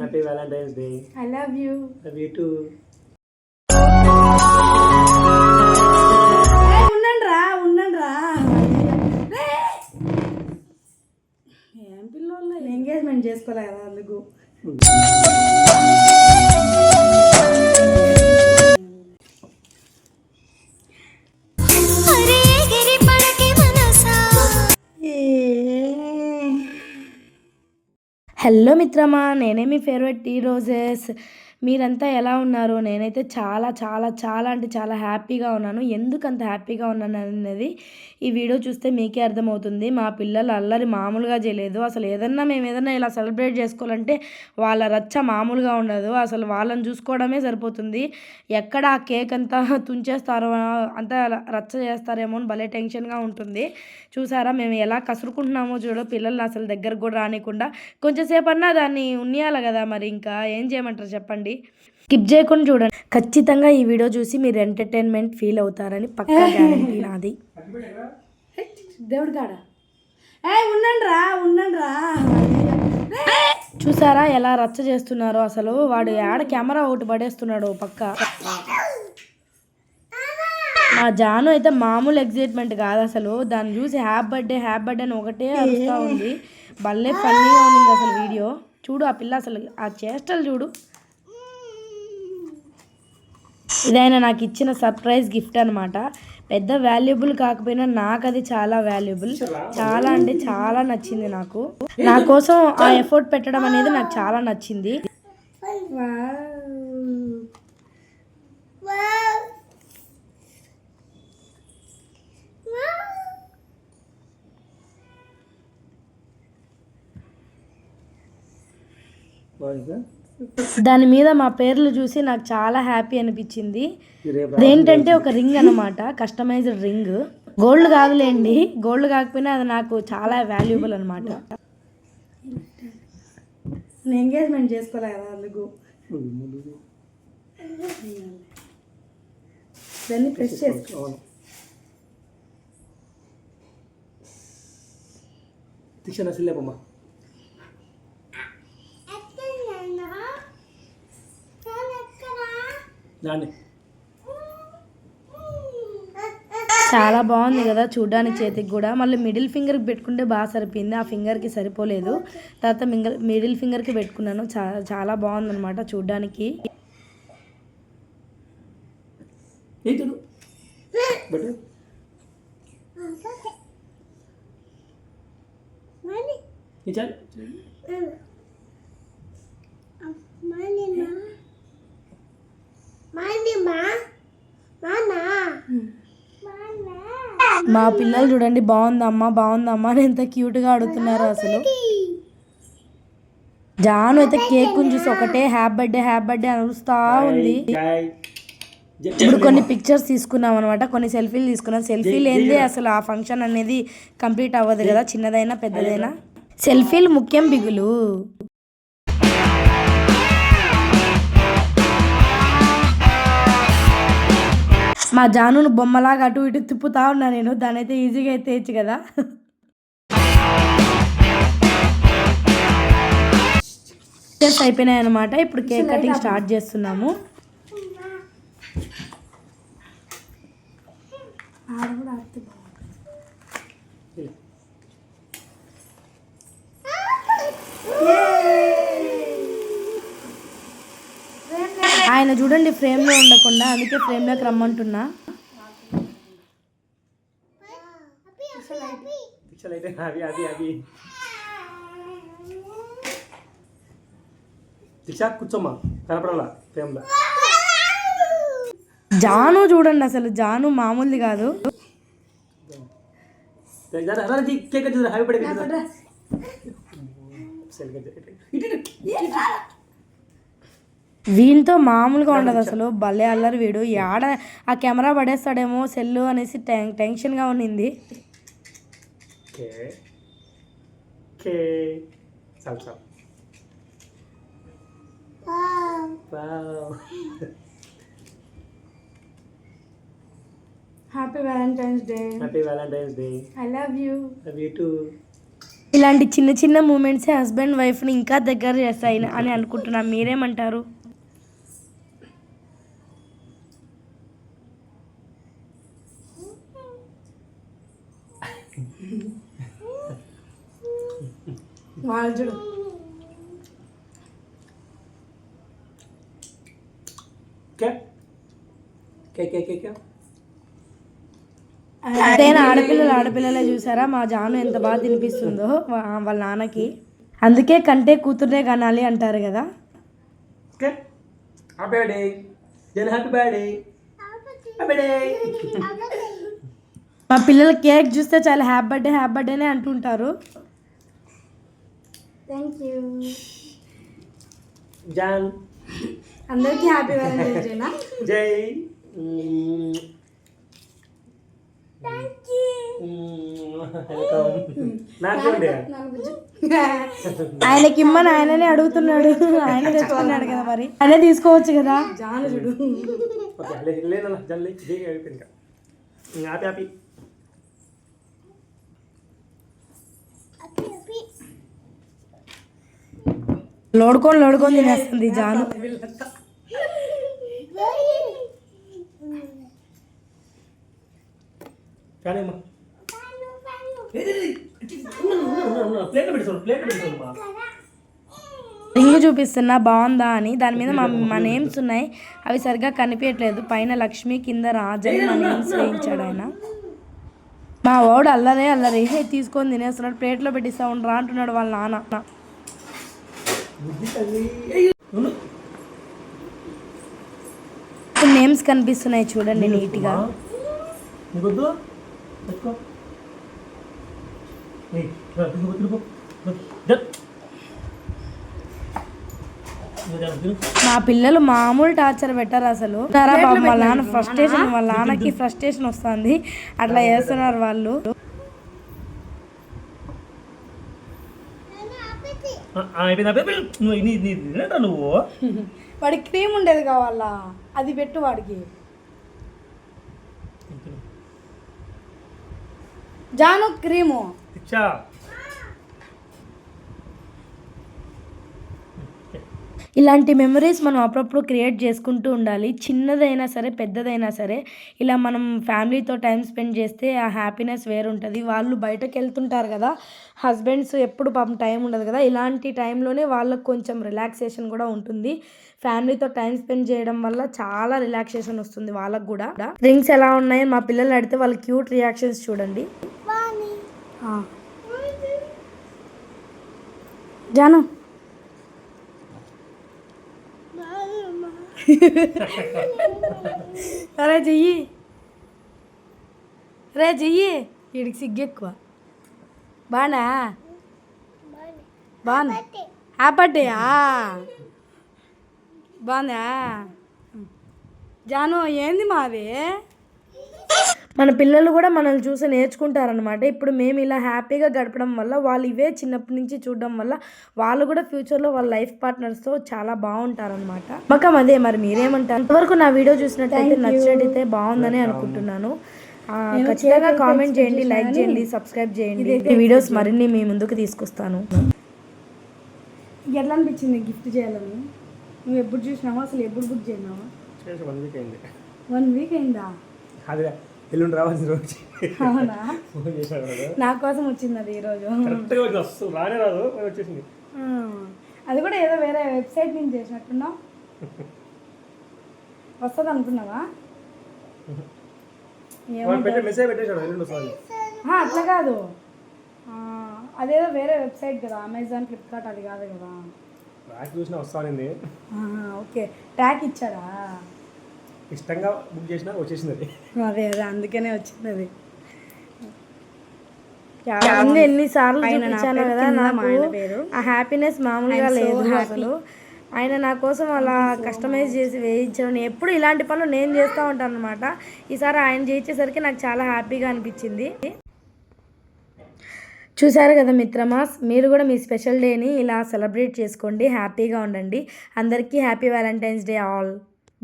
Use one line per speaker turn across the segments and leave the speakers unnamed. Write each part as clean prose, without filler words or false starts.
Happy Valentine's day.
I love you.
Love you too.
ఉండండిరా ఏం పిల్లలు ఎంగేజ్మెంట్ చేసుకోలే కదా అందుకు. హలో మిత్రమా, నేనే మీ ఫేవరెట్ టీ రోజెస్. మీరంతా ఎలా ఉన్నారు? నేనైతే చాలా చాలా చాలా అంటే చాలా హ్యాపీగా ఉన్నాను. ఎందుకు అంత హ్యాపీగా ఉన్నాను అనేది ఈ వీడియో చూస్తే మీకే అర్థమవుతుంది. మా పిల్లలు అల్లరి మామూలుగా చేయలేదు. అసలు మేము ఏదన్నా ఇలా సెలబ్రేట్ చేసుకోవాలంటే వాళ్ళ రచ్చ మామూలుగా ఉండదు. అసలు వాళ్ళని చూసుకోవడమే సరిపోతుంది. ఎక్కడ ఆ కేక్ అంతా తుంచేస్తారో, అంతా రచ్చ చేస్తారేమో అని భలే టెన్షన్గా ఉంటుంది. చూసారా మేము ఎలా కసురుకుంటున్నామో చూడ, పిల్లల్ని అసలు దగ్గరకు కూడా రానికుండా. కొంచెంసేపు అన్నా దాన్ని ఉన్నియాలి కదా, మరి ఇంకా ఏం చేయమంటారు చెప్పండి. స్కిప్ చేయకుండా చూడండి. ఖచ్చితంగా ఈ వీడియో చూసి మీరు ఎంటర్టైన్మెంట్ ఫీల్ అవుతారని పక్కా గ్యారంటీ నాది. దేవుడు కాడ ఉండండిరా. చూసారా ఎలా రచ్చ చేస్తున్నారో? అసలు వాడు ఆడ కెమెరా ఒకటి పడేస్తున్నాడు పక్క. మా జాను అయితే మామూలు ఎగ్జైట్మెంట్ కాదు అసలు. దాన్ని చూసి హ్యాపీ బర్త్డే అని ఒకటే అరుస్తూ ఉంది. భలే ఫన్నీగా ఉంది అసలు వీడియో. చూడు ఆ పిల్ల అసలు ఆ చేష్టలు చూడు. ఇదైనా నాకు ఇచ్చిన సర్ప్రైజ్ గిఫ్ట్ అనమాట. పెద్ద వాల్యుబుల్ కాకపోయినా నాకు అది చాలా వాల్యుబుల్. చాలా అంటే చాలా నచ్చింది నాకు. నా కోసం ఆ ఎఫర్ట్ పెట్టడం అనేది నాకు చాలా నచ్చింది. దాని మీద మా పేర్లు చూసి నాకు చాలా హ్యాపీ అనిపించింది. అదేంటంటే ఒక రింగ్ అనమాట, కస్టమైజ్డ్ రింగ్. గోల్డ్ కాదులేండి, గోల్డ్ కాకపోయినా అది నాకు చాలా వాల్యుబుల్ అనమాట. నేను ఎంగేజ్మెంట్ చేసుకోలే కదా అందుకు. దాన్ని ప్రెస్ చేసుకో. చాలా బాగుంది కదా చూడ్డానికి, చేతికి కూడా. మళ్ళీ మిడిల్ ఫింగర్కి పెట్టుకుంటే బాగా సరిపోయింది, ఆ ఫింగర్కి సరిపోలేదు. తర్వాత మిడిల్ ఫింగర్కి పెట్టుకున్నాను. చాలా బాగుంది అనమాట చూడ్డానికి. మా పిల్లలు చూడండి, బాగుందమ్మా అని ఎంత క్యూట్గా అడుగుతున్నారు అసలు. జాను అయితే కేక్ చూసి ఒకటే హ్యాపీ బర్త్డే అని అరుస్తూ ఉంది. ఇప్పుడు కొన్ని పిక్చర్స్ తీసుకున్నాం అనమాట, కొన్ని సెల్ఫీలు తీసుకున్నాం. సెల్ఫీలు ఏంది అసలు ఆ ఫంక్షన్ అనేది కంప్లీట్ అవ్వదు కదా, చిన్నదైనా పెద్దదైనా. సెల్ఫీలు ముఖ్యం బిగులు. మా జానును బొమ్మలాగా అటు ఇటు తిప్పుతా ఉన్నా నేను. దాని అయితే ఈజీగా అయితే తెచ్చు కదా. పిక్చర్స్ అయిపోయినాయి అనమాట. ఇప్పుడు కేక్ కటింగ్ స్టార్ట్ చేస్తున్నాము. ఆయన చూడండి ఫ్రేమ్లో ఉండకుండా, అందుకే ఫ్రేమ్లోకి రమ్మంటున్నా. జాను చూడండి అసలు, జాను మామూలుది కాదు. వీనితో మామూలుగా ఉండదు అసలు, భలే అల్లరి వీడు. ఆడ ఆ కెమెరా పడేస్తాడేమో సెల్లు అనేసి టెన్షన్గా ఉన్నింది. Happy Valentine's day.
Happy Valentine's day.
I love you.
Love you two.
ఇలాంటి చిన్న చిన్న మూమెంట్సే హస్బెండ్ వైఫ్ని ఇంకా దగ్గర చేస్తాయి అని అనుకుంటున్నాను. మీరేమంటారు?
చూడు
అదేనా ఆడపిల్లలే చూసారా మా జాను ఎంత బాగా తినిపిస్తుందో వాళ్ళ నాన్నకి. అందుకే కంటే కూతుర్నే కనాలి అంటారు కదా. మా పిల్లలు కేక్ చూస్తే చాలా హ్యాపీ బర్త్డేనే అంటుంటారు.
Thank you
John.
అందరికీ హ్యాపీ వ్యాలంటైన్స్ డే.
జై.
ఆయనకి ఇమ్మని ఆయననే అడుగుతున్నాడు. ఆయన తెచ్చుకున్నాడు కదా, మరి ఆయనే తీసుకోవచ్చు కదా.
జాను చూడు.
లోడుకొని తినేస్తుంది జాను. రింగ్ చూపిస్తున్నా బాగుందా అని. దాని మీద మా నేమ్స్ ఉన్నాయి, అవి సరిగ్గా కనిపించట్లేదు. పైన లక్ష్మి, కింద రాజన్ మా నేమ్స్ వేయించాడు ఆయన. మా వాడు అల్లరి తీసుకొని తినేస్తున్నాడు. ప్లేట్లో పెట్టిస్తా ఉండరా అంటున్నాడు వాళ్ళ నాన్న. నేమ్స్ కనిపిస్తున్నాయి చూడండి నీట్గా. మా పిల్లలు మామూలు టార్చర్ పెట్టారు అసలు. వాళ్ళ నాన్న వాళ్ళ నాన్నకి ఫ్రస్ట్రేషన్ వస్తుంది, అట్లా చేస్తున్నారు వాళ్ళు.
నువ్వు
వాడికి క్రీమ్ ఉండేది కావాలా, అది పెట్టు వాడికి. జాను క్రీము.
ఇలాంటి మెమరీస్ మనం అప్పుడప్పుడు క్రియేట్ చేసుకుంటూ ఉండాలి. చిన్నదైనా సరే పెద్దదైనా సరే ఇలా మనం ఫ్యామిలీతో టైం స్పెండ్ చేస్తే ఆ హ్యాపీనెస్ వేరు ఉంటుంది. వాళ్ళు బయటకు వెళ్తుంటారు కదా, హస్బెండ్స్ ఎప్పుడు పాపం టైం ఉండదు కదా. ఇలాంటి టైంలోనే వాళ్ళకు కొంచెం రిలాక్సేషన్ కూడా ఉంటుంది. ఫ్యామిలీతో టైం స్పెండ్ చేయడం వల్ల చాలా రిలాక్సేషన్ వస్తుంది వాళ్ళకు కూడా. రింగ్స్ ఎలా ఉన్నాయి మా పిల్లలు అడిగితే వాళ్ళ క్యూట్ రియాక్షన్స్ చూడండి.
జాను
రే చెయ్యి వీడికి సిగ్గెక్కువ. బానా హ్యాపీయా బాగుందా జాను? ఏంది మాది? మన పిల్లలు కూడా మనల్ని చూసి నేర్చుకుంటారనమాట. ఇప్పుడు మేము ఇలా హ్యాపీగా గడపడం వల్ల వాళ్ళు ఇవే చిన్నప్పటి నుంచి చూడడం వల్ల వాళ్ళు కూడా ఫ్యూచర్లో వాళ్ళ లైఫ్ పార్ట్నర్స్తో చాలా బాగుంటారనమాట. నమ్మకం అదే. మరి మీరేమంటారు? ఇంతవరకు నా వీడియో చూసినట్లయితే నచ్చినట్టయితే బాగుందని అనుకుంటున్నాను. ఖచ్చితంగా కామెంట్ చేయండి, లైక్ చేయండి, సబ్స్క్రైబ్ చేయండి. ఈ వీడియోస్ మరిన్ని మీ ముందుకు తీసుకొస్తాను.
ఎట్లా అనిపించింది గిఫ్ట్ చేయాలని? నువ్వు ఎప్పుడు చూసినావా? అసలు ఎప్పుడు బుక్ చేయనావా? 1 వీక్ అయిందా?
ఎల్లుండి రావాల్సిన రోజు.
అవునా? నా కోసం వచ్చింది అది ఈరోజు. అది కూడా ఏదో వేరే వెబ్సైట్ నుంచి చేసినట్టున్నావు. వస్తుంది అనుకున్నావా? అట్లా కాదు, అదేదో వేరే వెబ్సైట్ కదా, అమెజాన్, ఫ్లిప్కార్ట్ అది కాదు కదా. ఓకే, ట్యాగ్ ఇచ్చాడా?
ఇష్టంగా బుక్ చేసినా వచ్చేసింది.
అదే అందుకనే వచ్చింది అది.
ఎన్నిసార్లు చూపించాను కదా నాకు ఆ హ్యాపీనెస్ మామూలుగా లేదు అసలు. ఆయన నా కోసం అలా కస్టమైజ్ చేసి వేయించాను. ఎప్పుడు ఇలాంటి పనులు నేను చేస్తూ ఉంటాను అనమాట. ఈసారి ఆయన చేయించేసరికి నాకు చాలా హ్యాపీగా అనిపించింది. చూసారు కదా మిత్రమా, మీరు కూడా మీ స్పెషల్ డేని ఇలా సెలబ్రేట్ చేసుకోండి, హ్యాపీగా ఉండండి. అందరికీ happy Valentine's day all.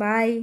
Bye.